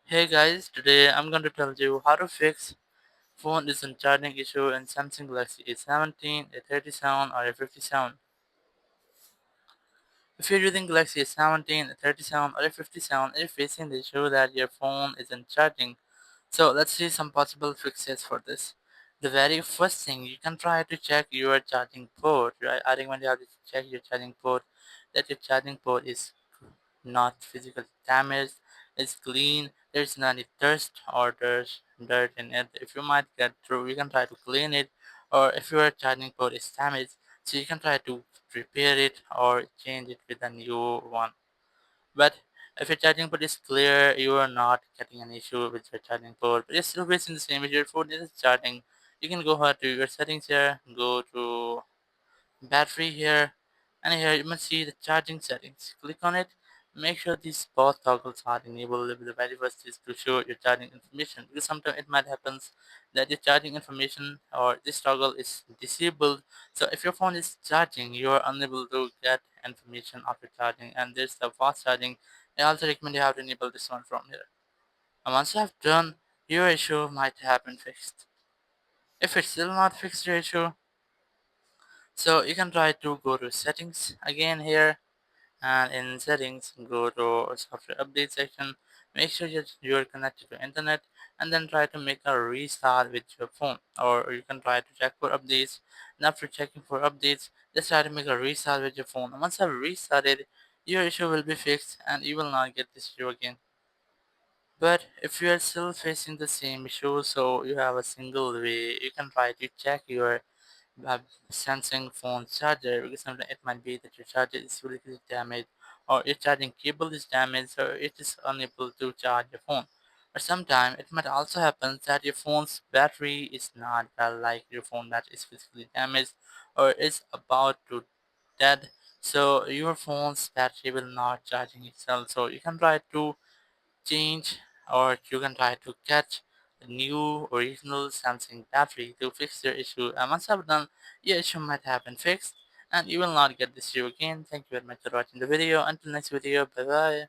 Hey guys, today I'm going to tell you how to fix phone isn't charging issue in Samsung Galaxy A17, A37 or A57. If you're using Galaxy A17, A37 or A57 and you're facing the issue that your phone isn't charging, so let's see some possible fixes for this. The very first thing, you can try to check your charging port, right? I recommend you have to check your charging port, that your charging port is not physically damaged, it's clean, there's no any dust or dirt in it. If you might get through, you can try to clean it, or if your charging port is damaged, so you can try to repair it or change it with a new one. But if your charging port is clear, you are not getting an issue with your charging port, but you're still facing the same issue, your phone is charging, you can go ahead to your settings here, go to battery here, and here you must see the charging settings. Click on it. Make sure these both toggles are enabled. The very first is to show your charging information, because sometimes it might happen that your charging information or this toggle is disabled. So if your phone is charging, you are unable to get information of your charging, and there's the fast charging. I also recommend you have to enable this one from here. And once you have done, your issue might have been fixed. If it's still not fixed your issue, so you can try to go to settings again here, and in settings go to software update section. Make sure that you're connected to internet, and then try to make a restart with your phone, or you can try to check for updates, and after checking for updates, just try to make a restart with your phone, and once I've restarted, your issue will be fixed and you will not get this issue again. But if you are still facing the same issue, so you have a single way, you can try to check your uh, Samsung phone charger, because sometimes it might be that your charger is really damaged, or your charging cable is damaged, or it is unable to charge your phone. Or sometimes it might also happen that your phone's battery is not well, like your phone that is physically damaged or is about to dead. So your phone's battery will not charging itself. So you can try to change, or you can try to catch a new original Samsung battery to fix your issue, and once I've done, your issue might have been fixed and you will not get this issue again. Thank you very much for watching the video. Until next video, bye bye.